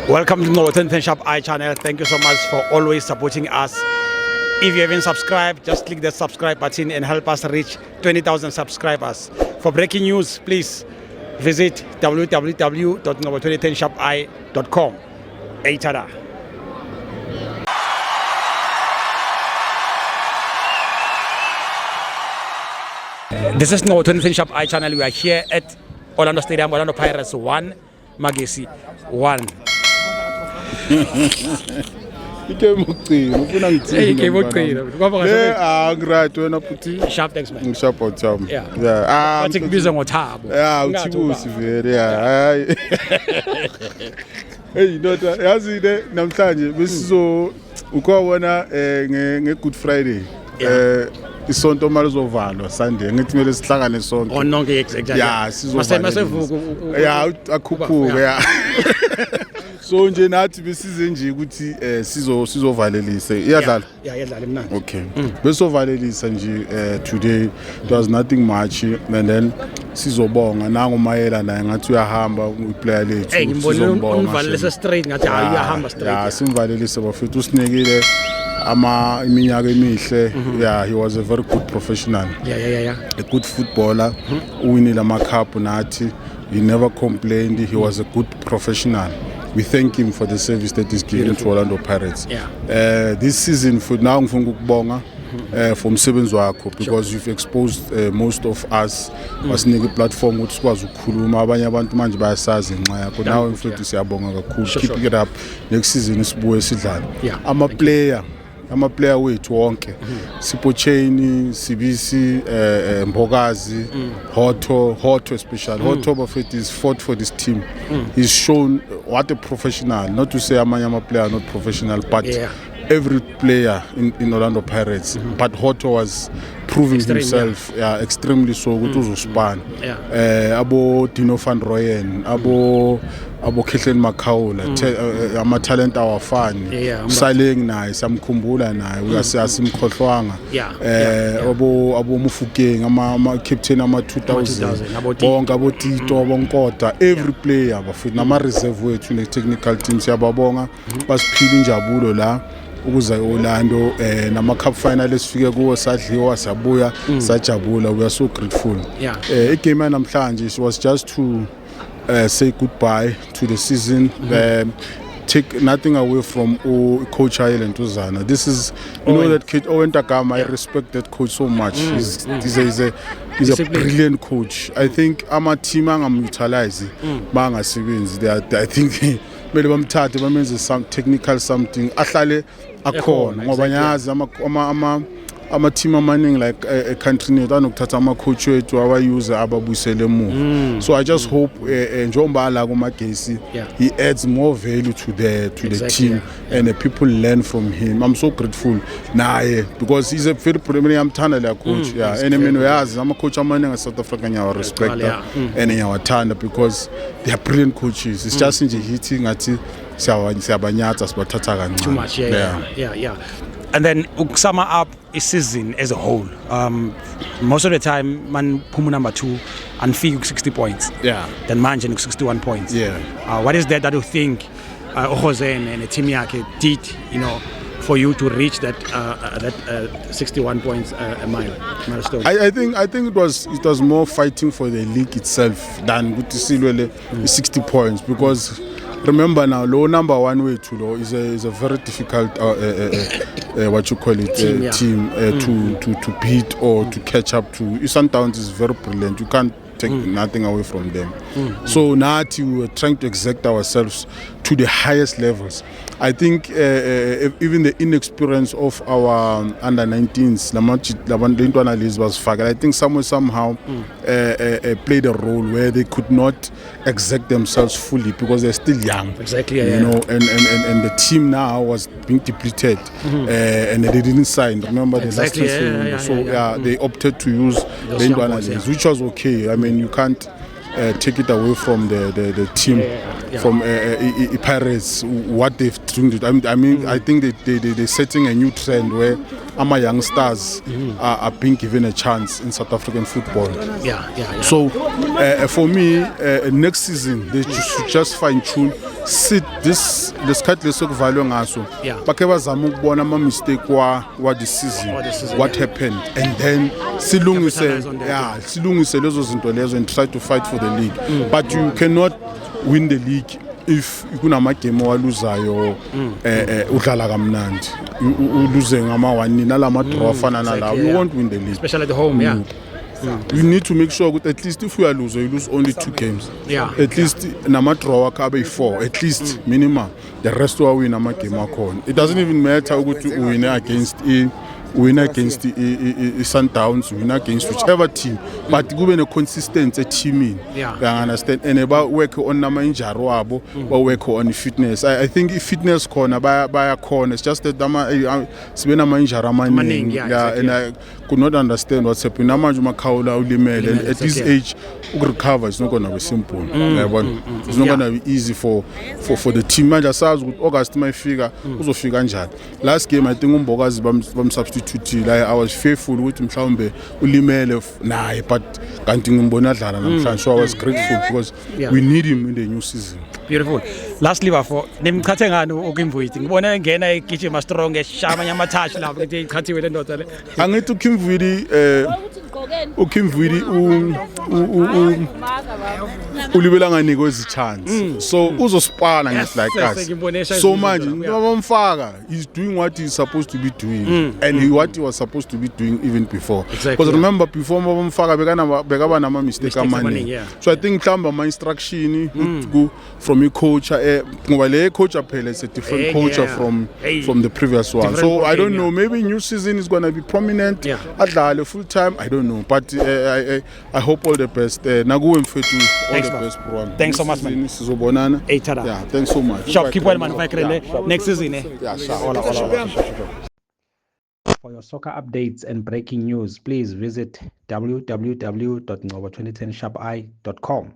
Welcome to Northern Shop iChannel. Thank you so much for always supporting us. If you haven't subscribed, just click the subscribe button and help us reach 20,000 subscribers. For breaking news, please visit www.novo2010shopi.com. Tada. This is Novo 2010 Shop iChannel. We are here at Orlando Stadium, Orlando Pirates 1, Magesi 1. Sharp, thanks, man. Sharp on time. Yeah. Take busy on top. Yeah, uthi very. Yeah. Hey, daughter, yazi le namhlanje besizo ukubona nge-Good Friday. Isonto malizovalwa Sunday ngithi mele sihlangane sonke. Onke exactly. Yeah, sizovuka. Yeah, akhuphuke yeah. So nje nathi besize nje ukuthi sizovalelisa iyadlala. Yeah, iyadlala mnandi. Okay. Besovalelisa nje today it was nothing much and then sizobonga nangu Mayela naye ngathi uyahamba uplayer lethu. Hey, ngibona umvalelisa straight ngathi hayi uyahamba straight. Yeah, simvalelisa bafethu usinekile iminyaka emihle. Yeah, he was a very good professional. Yeah. A good footballer. Winning ama cup nathi. He never complained. He was a good professional. We thank him for the service that he's given to Orlando Pirates. Yeah. This season for now ngifuna ukubonga for umsebenzi wakho because you've exposed most of us wasinike platform ukuthi sikwazi ukukhuluma abanye abantu manje bayasazi nxa yakho nawe mfethu siyabonga kakhulu. Keep it up. Next season sibuye sidlale. Ama player wethu wonke Sipho Chain, Sibisi, Mbogazi, Hotho especially. Hotho bafethu is fought for this team. He's shown what a professional, not to say amanye player not professional, but every player in Orlando Pirates. But Hotho was proving himself extremely so ukuthi uzospan. Abo Dino van Rooyen, abo Kehlen Makaula, ama talent awafani. Saleng naye samkhumbula naye uyasimkhohlwanga. Abo Mufukeng ama captain ama 2000 bonke abo Tito bonkota every player bafuna nama reserve wethu ne technical team siyababonga basiphila injabulo la ukuza Orlando nama cup final esifike kuwo sadliwa sabuya sajabula. We are so grateful. Igame namhlanje was just to say goodbye to the season. Take nothing away from Coach Ireland Tuzana. This is, you know that kid Owen Takama, I respect that coach so much. He's a brilliant coach. I think ama team I'm utilizing banga sebenzi. I think mele bamthathe bamenze some technical something ahlale akhona ngoba nyazi ama team amaning like a country nethu anokuthatha ama coach wethu abayuza ababuyisele emuva. So I just hope njengoba la kuMagesi he adds more value to the team and the people learn from him. I'm so grateful naye because he's a very amthanda la coach. And mina uyazi ama coach amaning e South Africa nyawa respect and nyawathanda because they are brilliant coaches. It's just nje hithi ngathi siyabanyatha sibathatha kancane. Too much. Yeah. And then sum up a season as a whole. Most of the time, man Pumu number 2 and fee 60 points. Then Manjan 61 points. What is that you think Jose and Team Yake did, for you to reach that 61 points a milestone? I think it was more fighting for the league itself than to see 60 points because. Remember now, low number one way to low is a very difficult what you call it team to beat or to catch up to. Sundowns is very brilliant. You can't take nothing away from them. So now we are trying to exact ourselves to the highest levels. I think even the inexperience of our under 19s, I think somehow played a role where they could not exact themselves fully because they're still young. Exactly. You know, and the team now was being depleted, and they didn't sign. Remember the last season, they opted to use the Indonesians, which was okay. I mean, you can't take it away from the team, from Pirates, what they've done. I mean, I think they're setting a new trend where young stars are being given a chance in South African football. Yeah. So for me, next season they should just fine tune. Sit this lesikhathi lesokuvalwe ngaso bakhe bazama ukubona ama mistake wa this season what happened and then silungise lezo zinto lezo and try to fight for the league. But you cannot win the league if kunama game owaluzayo udlala kamnandi uluze ngama 1 nalama draw afana nalawo you won't win the league, especially at home. You need to make sure that at least if you are losing, you lose only 2 games. At least nama draw akabe 4 at least minimum. The rest will win nama game akon. It doesn't even matter ukuthi win against Sundowns, win against whichever team, but kube ne consistency teaming. You understand? And about work on nama injury wabo, work on fitness. I think if fitness corner by corner, it's just that sibe nama injury amaningi. And I could not understand what's happening. Namanje uMakhawula ulimele, and at this age recover is not going to be simple. It's not going to be easy for the team. Manje asazi ukuthi August mayifika uzofika kanjani. Last game I think uMbokazi bam-substitute. I was fearful ukuthi mhlawumbe ulimele naye, but kanti ngimbona adlala namhlanje, so I was grateful because we need him in the new season. Beautiful. Lastly bafo nimchathe ngani uKimvuyiti? Ngibona engena egijima strong eshama nyamathashi lapho ukuthi ichathiwe le ndoda le. Angithi uKimvuyiti ulibela nganikwe chance. So uzospana ngithi like us. So manje bamfaka, he's doing what he's supposed to be doing and what he was supposed to be doing even before. Because remember before bamfaka bekaba nama mistake amaningi. So I think mhlamba ama instruction go from a coach ngoba le coach phela is a different coach from the previous one. So I don't know, maybe new season is going to be prominent. Adlale full time, I don't know, but I hope all the best. Nakuwe mfethu all the best bro. Thanks so much man. Sizobonana. Yeah, thanks so much. Shop keep well man next season. Yeah, sure. For your soccer updates and breaking news, please visit www.ngoba2010sharpi.com.